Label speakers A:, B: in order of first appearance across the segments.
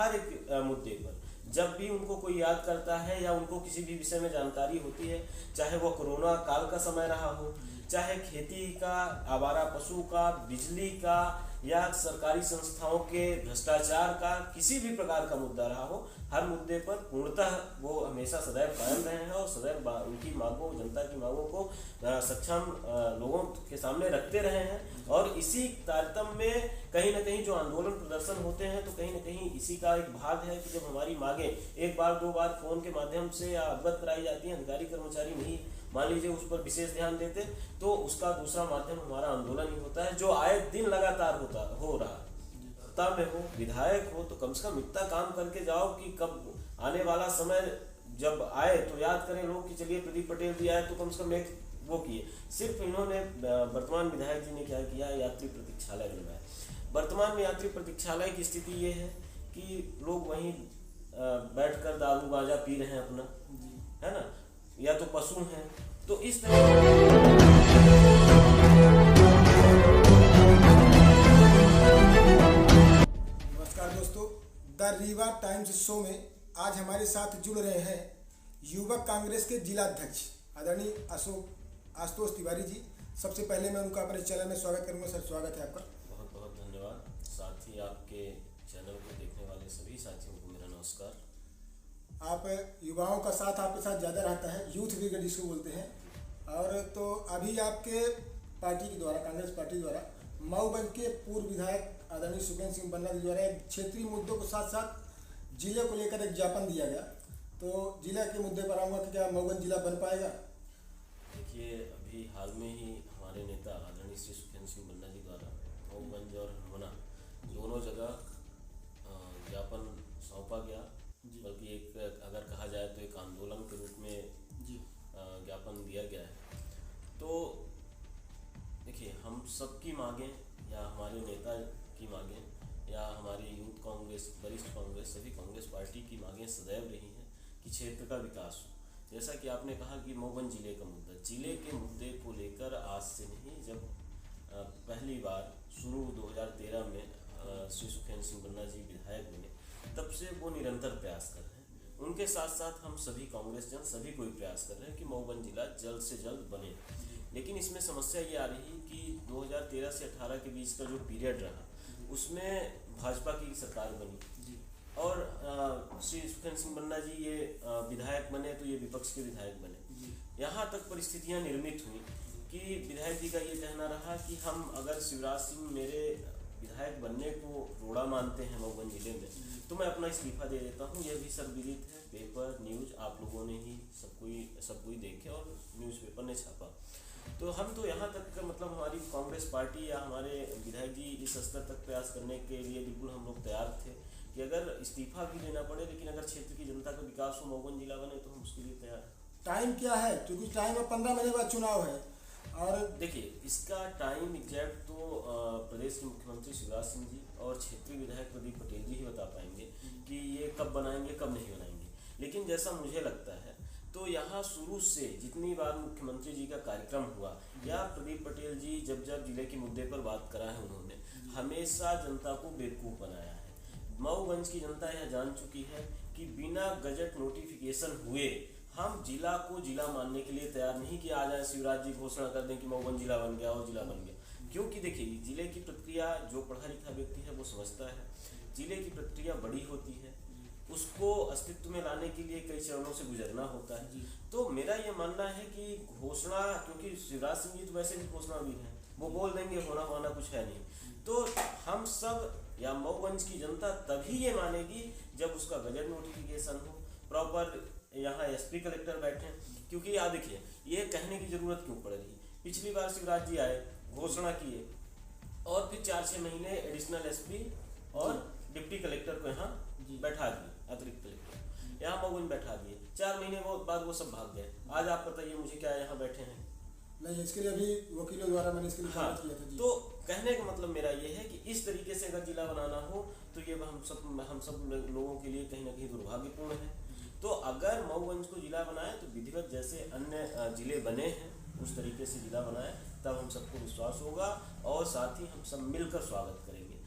A: हर एक मुद्दे पर जब भी उनको कोई याद करता है या उनको किसी भी विषय में जानकारी होती है, चाहे वो कोरोना काल का समय रहा हो, चाहे खेती का, आवारा पशु का, बिजली का या सरकारी संस्थाओं के भ्रष्टाचार का, किसी भी प्रकार का मुद्दा रहा हो, हर मुद्दे पर पूर्णतः वो हमेशा सदैव कायम रहे हैं और सदैव उनकी मांगों, जनता की मांगों को सक्षम लोगों के सामने रखते रहे हैं। और इसी तारतम्य में कहीं ना कहीं जो आंदोलन प्रदर्शन होते हैं, तो कहीं ना कहीं इसी का एक भाग है कि जब हमारी मांगे एक बार दो बार फोन के माध्यम से या अवगत कराई जाती हैं, अधिकारी कर्मचारी नहीं मान लीजिए उस पर विशेष ध्यान देते, तो उसका दूसरा माध्यम हमारा आंदोलन ही होता है, जो आए दिन लगातार हो रहा। तब में हो, विधायक हो, तो कम से कम इतना काम करके जाओ कि कब आने वाला समय जब आए तो याद करें लोग कि चलिए प्रदीप पटेल भी आए, तो कम से कम एक वो किए। सिर्फ इन्होंने वर्तमान विधायक जी ने क्या किया, यात्री प्रतीक्षालय बनवाया। वर्तमान में यात्री प्रतीक्षालय की स्थिति ये है कि लोग वहीं बैठकर दारू गांजा पी रहे हैं अपना, है ना, या तो पशु हैं, तो इस तरह
B: दोस्तों, द रीवा टाइम्स शो में आज हमारे साथ जुड़ रहे हैं युवक कांग्रेस के जिला अध्यक्ष आदरणीय आशुतोष तिवारी जी। सबसे पहले मैं उनका अपने चैनल में स्वागत करूंगा। सर, स्वागत है आपका।
A: बहुत बहुत धन्यवाद। साथ ही आपके चैनल को देखने वाले सभी साथियों को मेरा नमस्कार।
B: आप युवाओं का साथ आपके साथ ज़्यादा रहता है, यूथ ब्रिगेड जिसको बोलते हैं। और तो अभी आपके पार्टी के द्वारा, कांग्रेस पार्टी द्वारा मऊगंज के पूर्व विधायक आदरणीय सुखेंद्र सिंह बन्ना जी द्वारा एक क्षेत्रीय मुद्दों के साथ साथ जिले को लेकर एक ज्ञापन दिया गया। तो जिला के मुद्दे पर आऊँगा कि क्या मऊगंज जिला बन पाएगा?
A: देखिए, अभी हाल में ही हमारे नेता आदरणीय श्री सुखेंद्र सिंह बन्ना जी द्वारा मऊगंज और हरमोना दोनों जगह ज्ञापन सौंपा गया, बल्कि एक अगर कहा जाए तो एक आंदोलन के रूप में ज्ञापन दिया गया है। तो देखिए, हम सबकी मांगें या हमारे नेता की मांगें या हमारी यूथ कांग्रेस, वरिष्ठ कांग्रेस, सभी कांग्रेस पार्टी की मांगें सदैव रही हैं कि क्षेत्र का विकास हो। जैसा कि आपने कहा कि मऊगंज जिले का मुद्दा, जिले के मुद्दे को लेकर आज से नहीं, जब पहली बार शुरू 2013 में श्री सुखेंद्र सिंह बन्ना जी विधायक बने, तब से वो निरंतर प्रयास कर रहे हैं। उनके साथ साथ हम सभी कांग्रेस जन सभी कोई प्रयास कर रहे हैं कि मऊगंज जिला जल्द से जल्द बने। लेकिन इसमें समस्या ये आ रही कि 2013 से 18 के बीच का जो पीरियड रहा, उसमें भाजपा की सरकार बनी और श्री सुखेंद्र सिंह बन्ना जी ये विधायक बने, तो ये विपक्ष के विधायक बने। यहाँ तक परिस्थितियाँ निर्मित हुई कि विधायक जी का ये कहना रहा कि हम अगर शिवराज सिंह मेरे विधायक बनने को रोड़ा मानते हैं मऊगंज जिले में, तो मैं अपना इस्तीफा दे देता हूँ। यह भी सर्वविदित है, पेपर न्यूज़ आप लोगों ने ही सब कोई देखे और न्यूज़पेपर ने छापा। तो हम तो यहाँ तक मतलब हमारी कांग्रेस पार्टी या हमारे विधायक जी इस स्तर तक प्रयास करने के लिए बिल्कुल हम लोग तैयार थे कि अगर इस्तीफा भी देना पड़े, लेकिन अगर क्षेत्र की जनता का विकास हो, मऊगंज जिला बने, तो हम उसके लिए तैयार हैं।
B: टाइम क्या है? क्योंकि टाइम में 15 महीने बाद चुनाव है। और
A: देखिए, इसका टाइम एग्जैक्ट तो प्रदेश के मुख्यमंत्री शिवराज सिंह जी और क्षेत्रीय विधायक प्रदीप पटेल जी ही बता पाएंगे कि ये कब बनाएंगे, कब नहीं बनाएंगे। लेकिन जैसा मुझे लगता है, तो यहाँ शुरू से जितनी बार मुख्यमंत्री जी का कार्यक्रम हुआ या प्रदीप पटेल जी जब जिले के मुद्दे पर बात करा है, उन्होंने हमेशा जनता को बेवकूफ़ बनाया है। मऊगंज की जनता यह जान चुकी है कि बिना गजट नोटिफिकेशन हुए हम जिला को जिला मानने के लिए तैयार नहीं कि आ जाए शिवराज जी घोषणा कर दें कि मऊगंज जिला बन गया और जिला बन गया। क्योंकि देखिए, जिले की प्रक्रिया जो पढ़ा लिखा व्यक्ति है वो समझता है, जिले की प्रक्रिया बड़ी होती है, उसको अस्तित्व में लाने के लिए कई चरणों से गुजरना होता है। तो मेरा ये मानना है कि घोषणा, क्योंकि शिवराज सिंह जी तो वैसे भी घोषणावीर हैं, वो बोल देंगे, होना होना कुछ है नहीं। तो हम सब या मऊगंज की जनता तभी ये मानेगी जब उसका गजट नोटिफिकेशन हो, प्रॉपर यहाँ एसपी कलेक्टर बैठे। क्योंकि आप देखिए, ये कहने की जरूरत क्यों पड़ रही, पिछली बार शिवराज जी आए, घोषणा किए और फिर 4-6 महीने एडिशनल एसपी और डिप्टी कलेक्टर को यहाँ बैठा दिए, अतिरिक्त कलेक्टर यहाँ मऊगंज बैठा दिए। 4 महीने बाद वो सब भाग गए। आज आप बताइए मुझे क्या यहाँ बैठे हैं?
B: नहीं, इसके लिए अभी वकीलों द्वारा मैंने इसके लिए किया था जी।
A: तो कहने का मतलब मेरा ये है कि इस तरीके से अगर जिला बनाना हो तो ये हम सब लोगों के लिए कहीं ना कहीं दुर्भाग्यपूर्ण है। तो अगर मऊगंज को जिला बनाए तो विधिवत जैसे अन्य जिले बने हैं उस तरीके से जिला बनाए, तब हम सबको विश्वास होगा और साथ ही हम सब मिलकर स्वागत करेंगे।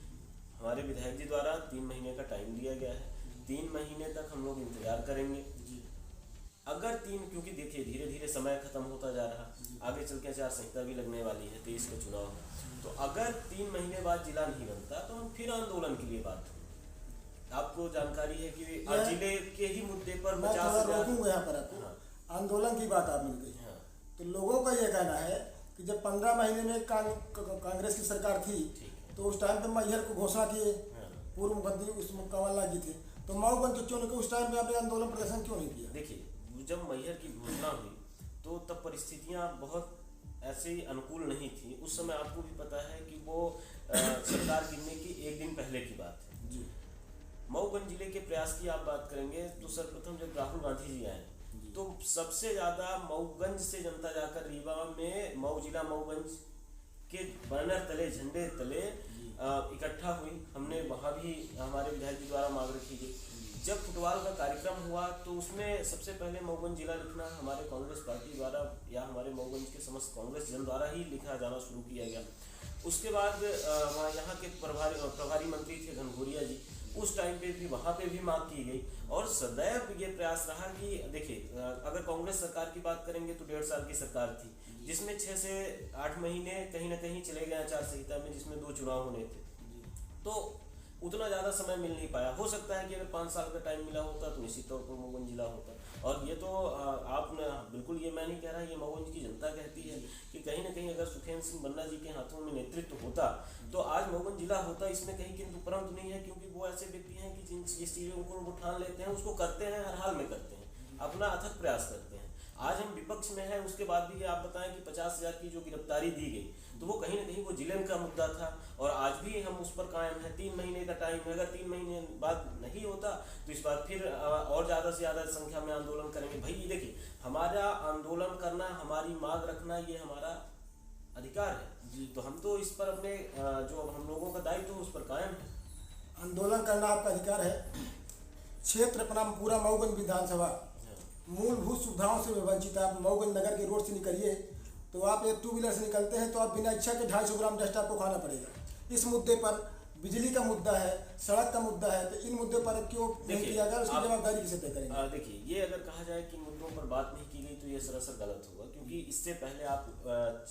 A: हमारे विधायक जी द्वारा 3 महीने का टाइम दिया गया है। 3 महीने तक हम लोग इंतजार करेंगे। अगर क्योंकि देखिए धीरे धीरे समय खत्म होता जा रहा, आगे चल के आचार संहिता भी लगने वाली है, 23 का चुनाव है, तो अगर 3 महीने बाद जिला नहीं बनता तो हम फिर आंदोलन के लिए बात करेंगे। आपको जानकारी है कि जिले के ही मुद्दे पर 50,000
B: यहाँ पर आपको आंदोलन की बात आपने कही।
A: हाँ।
B: तो लोगों का ये कहना है कि जब 15 महीने में कांग्रेस की सरकार थी तो उस टाइम पे मैहर को घोषणा किए, पूर्व मुख्यमंत्री उसमें कमलनाथ जी थे, तो मऊगंज क्यों नहीं, उस टाइम पे आपने आंदोलन प्रदर्शन क्यों नहीं किया?
A: देखिए जब मैहर की घोषणा हुई तो तब परिस्थितियां बहुत ऐसे अनुकूल नहीं थी। उस समय आपको भी पता है कि वो सरकार गिरने की एक दिन पहले की बात है जी। मऊगंज जिले के प्रयास की आप बात करेंगे तो सर्वप्रथम जब राहुल गांधी जी आए तो सबसे ज़्यादा मऊगंज से जनता जाकर रीवा में मऊगंज के बैनर तले, झंडे तले इकट्ठा हुई। हमने वहाँ भी हमारे विधायक जी द्वारा मांग रखी गई। जब फुटबॉल का कार्यक्रम हुआ तो उसमें सबसे पहले मऊगंज जिला लिखना हमारे कांग्रेस पार्टी द्वारा या हमारे मऊगंज के समस्त कांग्रेस जन द्वारा ही लिखा जाना शुरू किया गया। उसके बाद यहाँ के प्रभारी मंत्री थे घनघोरिया जी, उस टाइम पे भी वहाँ पे भी मांग की गई और सदैव ये प्रयास रहा कि देखिए अगर कांग्रेस सरकार की बात करेंगे तो 1.5 साल की सरकार थी जिसमें 6 से 8 महीने कहीं ना कहीं चले गए आचार संहिता में, जिसमें 2 चुनाव होने थे, तो उतना ज़्यादा समय मिल नहीं पाया। हो सकता है कि अगर 5 साल का टाइम मिला होता तो निश्चित तौर पर मऊगंज जिला होता। और ये तो आपने बिल्कुल, ये मैं नहीं कह रहा, ये मऊगंज की जनता कहती है कि कहीं ना कहीं अगर सुखेंद्र सिंह बन्ना जी के हाथों में नेतृत्व होता तो आज मऊगंज जिला होता। इसमें कहीं किंतु परंतु नहीं है, क्योंकि वो ऐसे व्यक्ति हैं कि जिस चीज़ों को वो ठान लेते हैं उसको करते हैं, हर हाल में करते हैं, अपना अथक प्रयास करते हैं। आज हम विपक्ष में हैं, उसके बाद भी आप बताएं कि 50,000 की जो गिरफ्तारी दी गई तो वो कहीं ना कहीं वो जिले का मुद्दा था और आज भी हम उस पर कायम है। 3 महीने का टाइम है, अगर 3 महीने बाद नहीं होता तो इस बार फिर और ज़्यादा से ज़्यादा संख्या में आंदोलन करेंगे। भाई ये देखिए, हमारा आंदोलन करना, हमारी मांग रखना, ये हमारा अधिकार है जी। तो हम तो इस पर अपने जो हम लोगों का दायित्व है उस पर कायम है।
B: आंदोलन करना आपका अधिकार है। क्षेत्र अपना पूरा मऊगंज विधानसभा मूलभूत सुविधाओं से वंचित। आप मऊगंज नगर के रोड से निकलिए तो आप एक 2 व्हीलर से निकलते हैं तो आप बिना इच्छा के 250 ग्राम डस्ट आपको खाना पड़ेगा। इस मुद्दे पर बिजली का मुद्दा है, सड़क का मुद्दा है, तो इन मुद्दों पर क्यों नहीं किया गया, उसकी जवाबदारी किसे तय करेंगे?
A: देखिए, ये अगर कहा जाए कि मुद्दों पर बात नहीं की गई तो ये सरासर गलत होगा, क्योंकि इससे पहले आप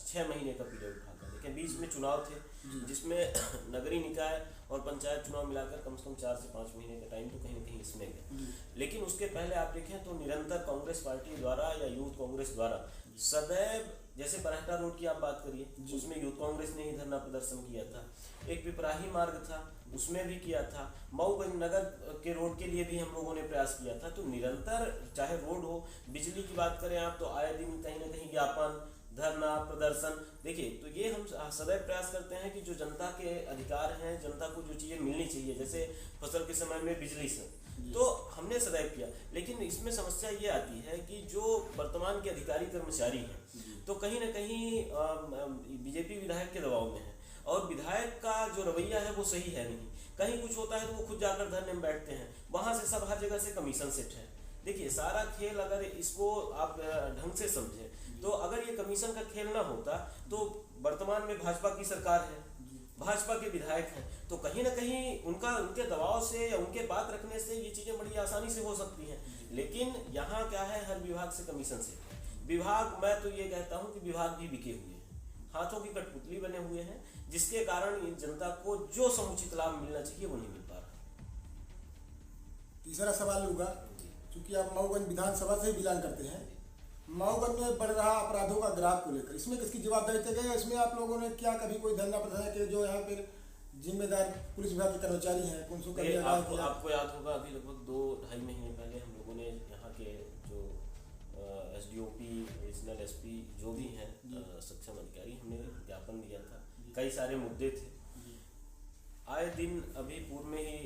A: 6 महीने का पीरियड उठाकर देखें। बीच में चुनाव थे जिसमें नगरीय निकाय और पंचायत चुनाव मिलाकर कम से कम 4 से 5 महीने का टाइम तो कहीं ना कहीं इसमें गया। लेकिन उसके पहले आप देखें तो निरंतर कांग्रेस पार्टी द्वारा या यूथ कांग्रेस द्वारा सदैव, जैसे बरहटा रोड की आप बात करिए, उसमें यूथ कांग्रेस ने ही धरना प्रदर्शन किया था। एक पिपराही मार्ग था, उसमें भी किया था। मऊगंज नगर के रोड के लिए भी हम लोगों ने प्रयास किया था। तो निरंतर, चाहे रोड हो, बिजली की बात करें आप तो आए दिन कहीं ना कहीं ज्ञापन, धरना प्रदर्शन। देखिए, तो ये हम सदैव प्रयास करते हैं कि जो जनता के अधिकार हैं, जनता को जो चीज़ें मिलनी चाहिए, जैसे फसल के समय में बिजली से, तो हमने सदैव किया। लेकिन इसमें समस्या ये आती है कि जो वर्तमान के अधिकारी कर्मचारी हैं तो कहीं ना कहीं बीजेपी विधायक के दबाव में है और विधायक का जो रवैया है वो सही है नहीं। कहीं कुछ होता है तो वो खुद जाकर धरने में बैठते हैं, वहाँ से सब हर जगह से कमीशन सेट है। देखिए, सारा खेल अगर इसको आप ढंग से समझें तो अगर ये कमीशन का खेल ना होता तो वर्तमान में भाजपा की सरकार है, भाजपा के विधायक हैं, तो कहीं ना कहीं उनके दबाव से या उनके बात रखने से ये चीज़ें बड़ी आसानी से हो सकती हैं। लेकिन यहाँ क्या है, हर विभाग से कमीशन से विभाग, मैं तो ये कहता हूँ कि विभाग भी बिके हुए हैं, हाथों की कठपुतली बने हुए हैं, जिसके कारण जनता को जो समुचित लाभ मिलना चाहिए वो नहीं मिल पा रहा।
B: तीसरा सवाल होगा, क्योंकि आप मऊगंज विधानसभा से ही बिलोंग करते हैं, मऊगंज में बढ़ रहा अपराधों का ग्राफ को लेकर इसमें किसकी जवाबदारी तय गई? इसमें आप लोगों ने क्या कभी कोई धरना प्रदर्शन के जो यहाँ पर जिम्मेदार पुलिस विभाग के कर्मचारी हैं उनको कभी
A: आपको याद होगा, अभी लगभग 2-2.5 महीने पहले हम लोगों ने यहाँ के जो SDOP, रीजनल SP जो भी हैं सक्षम अधिकारी, हमने ज्ञापन दिया था। कई सारे मुद्दे थे। आए दिन अभी पूर्व में ही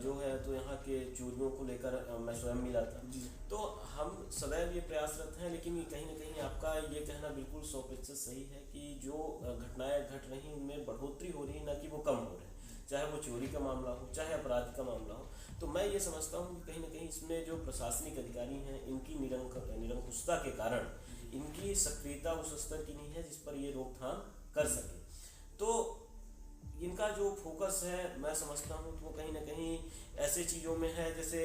A: जो है तो यहाँ के चोरियों को लेकर मैं स्वयं मिला था। तो हम सदैव ये प्रयासरत हैं, लेकिन कहीं ना कहीं आपका ये कहना बिल्कुल 100% सही है कि जो घटनाएं घट रही उनमें बढ़ोतरी हो रही, ना कि वो कम हो रहे, चाहे वो चोरी का मामला हो, चाहे अपराध का मामला हो। तो मैं ये समझता हूँ कि कहीं ना कहीं इसमें जो प्रशासनिक अधिकारी हैं इनकी निरंकुशता के कारण इनकी सक्रियता उस स्तर की नहीं है जिस पर ये रोकथाम कर सके। तो इनका जो फोकस है मैं समझता हूँ तो वो कहीं ना कहीं ऐसे चीज़ों में है, जैसे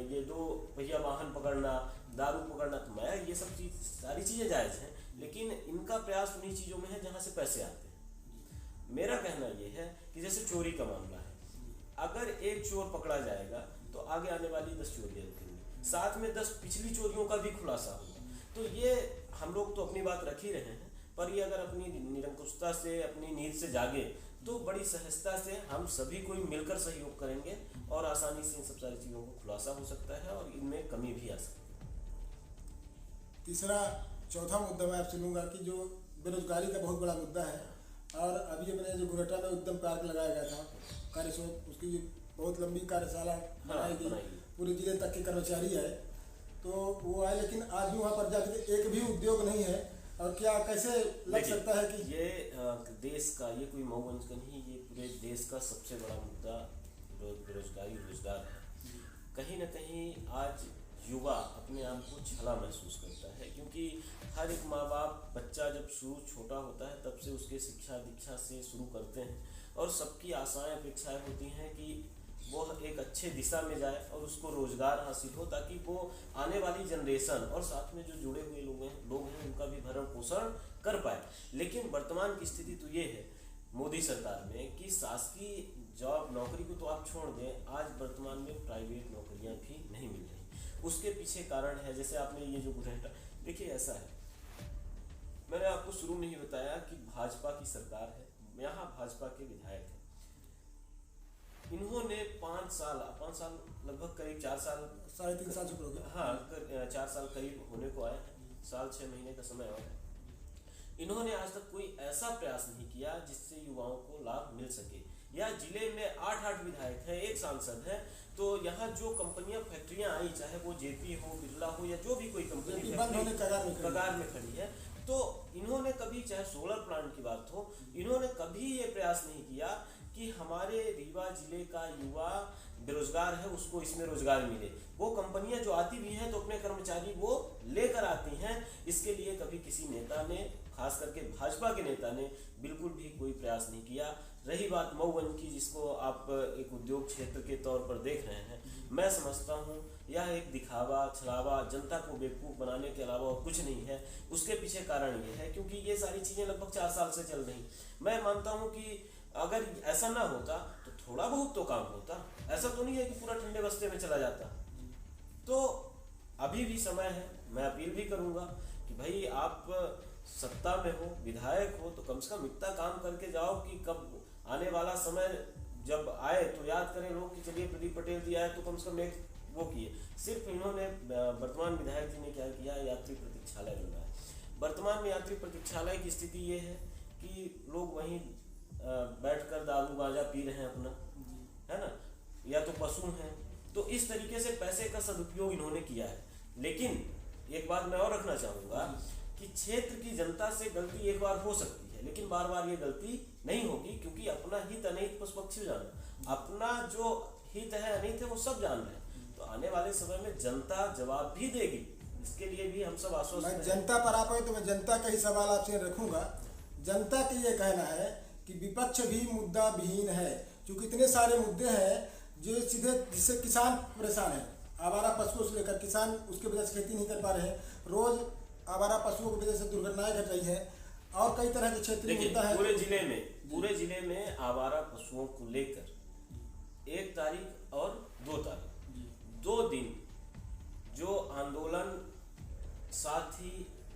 A: ये 2 पहिया वाहन पकड़ना, दारू पकड़ना, तो मैं ये सब चीज़ सारी चीज़ें जायज़ हैं, लेकिन इनका प्रयास उन्हीं चीज़ों में है जहाँ से पैसे आते हैं। मेरा कहना ये है कि जैसे चोरी का मामला है, अगर एक चोर पकड़ा जाएगा तो आगे आने वाली 10 चोरियाँ रुकेंगी, साथ में 10 पिछली चोरियों का भी खुलासा होगा। तो ये हम लोग तो अपनी बात रख ही रहे हैं, पर ये अगर अपनी निरंकुशता से, अपनी नींद से जागे तो बड़ी सहजता से हम सभी कोई मिलकर सहयोग करेंगे और आसानी से इन सब सारी चीज़ों को खुलासा हो सकता है और इनमें कमी भी आ सकती है।
B: तीसरा चौथा मुद्दा मैं आपसे लूँगा कि जो बेरोजगारी का बहुत बड़ा मुद्दा है, और अभी अपने जो घुरटा में उद्यम पार्क लगाया गया था कार्यशोध, उसकी बहुत लंबी कार्यशाला बनाई गई, पूरे जिले तक के कर्मचारी आए, तो वो आए, लेकिन आज भी वहाँ पर जाकर एक भी उद्योग नहीं है। और क्या कैसे लग सकता है कि
A: ये देश का, ये कोई मऊगंज का नहीं, ये पूरे देश का सबसे बड़ा मुद्दा बेरोजगारी, रोजगार है। कहीं ना कहीं आज युवा अपने आप को छला महसूस करता है, क्योंकि हर एक माँ बाप बच्चा जब शुरू छोटा होता है तब से उसके शिक्षा दीक्षा से शुरू करते हैं, और सबकी आशाएं अपेक्षाएं होती हैं कि वो एक अच्छे दिशा में जाए और उसको रोजगार हासिल हो, ताकि वो आने वाली जनरेशन और साथ में जो जुड़े हुए लोग हैं उनका भी भरण पोषण कर पाए। लेकिन वर्तमान की स्थिति तो ये है मोदी सरकार में कि शासकीय जॉब नौकरी को तो आप छोड़ दें, आज वर्तमान में प्राइवेट नौकरियां भी नहीं मिल रही। उसके पीछे कारण है, जैसे आपने ये जो घुरहटा, देखिए ऐसा है, मैंने आपको शुरू में ही बताया कि भाजपा की सरकार है, यहाँ भाजपा के विधायक हैं, इन्होंने 5 साल लगभग करीब 4 साल,
B: 3.5 साल से हो गया,
A: हाँ 4 साल करीब होने को आए हैं, साल 6 महीने का समय और है। इन्होंने आज तक कोई ऐसा प्रयास नहीं किया जिससे युवाओं को लाभ मिल सके। या जिले में 8 विधायक हैं, 1 सांसद है, तो यहाँ जो कंपनियां फैक्ट्रियां आई, चाहे वो जेपी हो, बिरला हो, या जो भी कोई कंपनी कगार में खड़ी है, तो इन्होंने कभी, चाहे सोलर प्लांट की बात हो, इन्होंने कभी ये प्रयास नहीं किया कि हमारे रीवा जिले का युवा बेरोजगार है उसको इसमें रोजगार मिले। वो कंपनियां जो आती भी हैं तो अपने कर्मचारी वो लेकर आती हैं, इसके लिए कभी किसी नेता ने, खास करके भाजपा के नेता ने, बिल्कुल भी कोई प्रयास नहीं किया। रही बात मऊगंज की, जिसको आप एक उद्योग क्षेत्र के तौर पर देख रहे हैं, मैं समझता हूँ यह एक दिखावा, छलावा, जनता को बेवकूफ़ बनाने के अलावा और कुछ नहीं है। उसके पीछे कारण ये है क्योंकि ये सारी चीज़ें लगभग 4 साल से चल रही। मैं मानता हूँ कि अगर ऐसा ना होता तो थोड़ा बहुत तो काम होता, ऐसा तो नहीं है कि पूरा ठंडे बस्ते में चला जाता। तो अभी भी समय है, मैं अपील भी करूँगा कि भाई आप सत्ता में हो, विधायक हो, तो कम से कम इतना काम करके जाओ कि कब आने वाला समय जब आए तो याद करें लोग कि चलिए प्रदीप पटेल जी आए तो कम से कम एक वो किए। सिर्फ इन्होंने, वर्तमान विधायक जी ने क्या किया, यात्री प्रतीक्षालय बनाया। वर्तमान में यात्री प्रतीक्षालय की स्थिति ये है कि लोग वहीं बैठकर दारू गांजा पी रहे हैं अपना, है ना, या तो पशु हैं। तो इस तरीके से पैसे का सदुपयोग इन्होंने किया है। लेकिन एक बात मैं और रखना चाहूँगा कि क्षेत्र की जनता से गलती एक बार हो सकती है, लेकिन बार बार ये गलती नहीं होगी, क्योंकि अपना हित अनहित पशु जाना, अपना जो हित है अनहित है वो सब जान रहे हैं। तो आने वाले समय में जनता जवाब भी देगी, इसके लिए भी हम सब आश्वस्त हैं।
B: जनता पर आप आए तो मैं जनता का ही सवाल आपसे रखूंगा। जनता का ये कहना है कि विपक्ष भी मुद्दा विहीन है, क्योंकि इतने सारे मुद्दे हैं जो सीधे, जिससे किसान परेशान है। आवारा पशुओं से लेकर किसान उसके वजह से खेती नहीं कर पा रहे हैं, रोज आवारा पशुओं की वजह से दुर्घटनाएं घट रही है, और कई तरह के क्षेत्रीय मुद्दा है।
A: पूरे जिले में आवारा पशुओं को लेकर 1 तारीख और 2 तारीख 2 दिन जो आंदोलन, साथ ही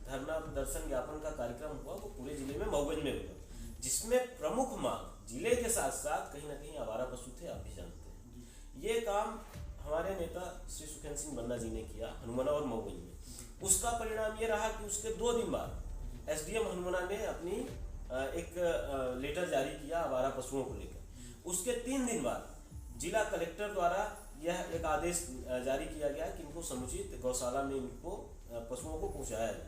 A: धरना प्रदर्शन ज्ञापन का कार्यक्रम हुआ, वो पूरे जिले में मऊगंज में हुआ, जिसमें प्रमुख मांग जिले के साथ साथ कहीं ना कहीं आवारा पशु थे, आप भी जानते हैं। ये काम हमारे नेता श्री सुखेंद्र सिंह बन्ना जी ने किया हनुमाना और मऊगंज में। उसका परिणाम ये रहा कि उसके 2 दिन बाद एसडीएम हनुमाना ने अपनी एक लेटर जारी किया आवारा पशुओं को लेकर। उसके 3 दिन बाद जिला कलेक्टर द्वारा यह एक आदेश जारी किया गया कि इनको समुचित गौशाला में इनको पशुओं को पहुंचाया जाए।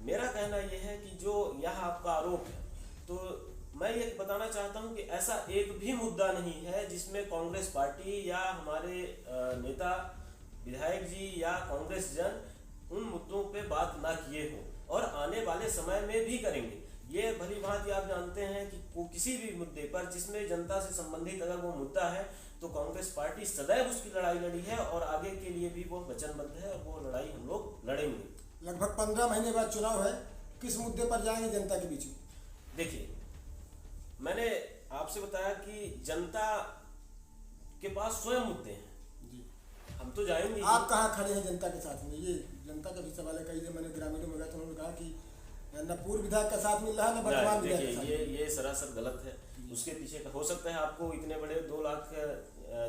A: मेरा कहना यह है कि जो यह आपका आरोप है, तो मैं ये बताना चाहता हूं कि ऐसा एक भी मुद्दा नहीं है जिसमें कांग्रेस पार्टी या हमारे नेता विधायक जी या कांग्रेस जन उन मुद्दों पे बात ना किए हो, और आने वाले समय में भी करेंगे। ये भली भांति आप जानते हैं कि किसी भी मुद्दे पर जिसमें जनता से संबंधित अगर वो मुद्दा है तो कांग्रेस पार्टी सदैव उसकी लड़ाई लड़ी है और आगे के लिए भी वो वचनबद्ध है और वो लड़ाई हम लोग लड़ेंगे।
B: लगभग 15 महीने बाद चुनाव है, किस मुद्दे पर जाएंगे जनता के बीच में?
A: देखिए, मैंने आपसे बताया कि जनता के पास स्वयं मुद्दे हैं
B: जी।
A: हम तो जाएंगे।
B: आप कहाँ खड़े हैं जनता के साथ में? ये जनता का भी सवाल है। कई जगह मैंने ग्रामीणों में गया तो उन्होंने कहा कि न पूर्व विधायक का साथ मिल रहा है न वर्तमान विधायक का साथ।
A: ये सरासर गलत है। उसके पीछे का हो सकता है आपको इतने बड़े 2 लाख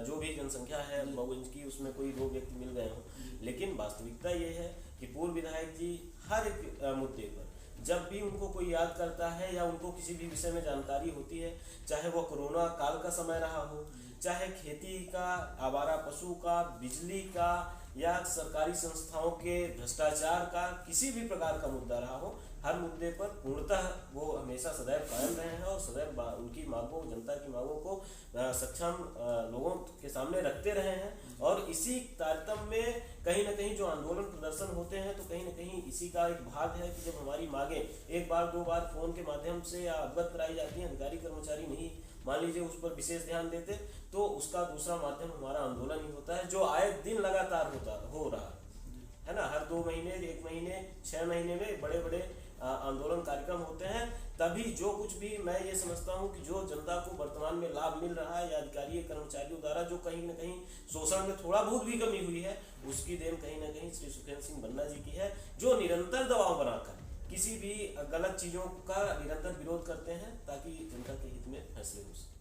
A: जो भी जनसंख्या है मऊगंज की, उसमें कोई 2 व्यक्ति मिल गए हों, लेकिन वास्तविकता ये है कि पूर्व विधायक जी हर एक मुद्दे पर जब भी उनको कोई याद करता है या उनको किसी भी विषय में जानकारी होती है, चाहे वो कोरोना काल का समय रहा हो, चाहे खेती का, आवारा पशु का, बिजली का या सरकारी संस्थाओं के भ्रष्टाचार का, किसी भी प्रकार का मुद्दा रहा हो, हर मुद्दे पर पूर्णतः वो हमेशा सदैव कायम रहे हैं और सदैव उनकी मांगों, जनता की मांगों को सक्षम लोगों के सामने रखते रहे हैं। और इसी तारतम्य में कहीं ना कहीं जो आंदोलन प्रदर्शन होते हैं तो कहीं ना कहीं इसी का एक भाग है कि जब हमारी मांगें 1 बार 2 बार फोन के माध्यम से या अवगत कराई जाती हैं, अधिकारी कर्मचारी नहीं मान लीजिए उस पर विशेष ध्यान देते, तो उसका दूसरा माध्यम हमारा आंदोलन ही होता है, जो आए दिन लगातार हो रहा है ना। हर 2 महीने, 1 महीने, 6 महीने में बड़े बड़े आंदोलन कार्यक्रम होते हैं। तभी जो कुछ भी मैं ये समझता हूँ कि जो जनता को वर्तमान में लाभ मिल रहा है या अधिकारी कर्मचारियों द्वारा जो कहीं ना कहीं शोषण में थोड़ा बहुत भी कमी हुई है, उसकी देन कहीं ना कहीं श्री सुखेंद्र सिंह बन्ना जी की है, जो निरंतर दबाव बनाकर किसी भी गलत चीज़ों का निरंतर विरोध करते हैं ताकि जनता के हित में फैसले हो सके।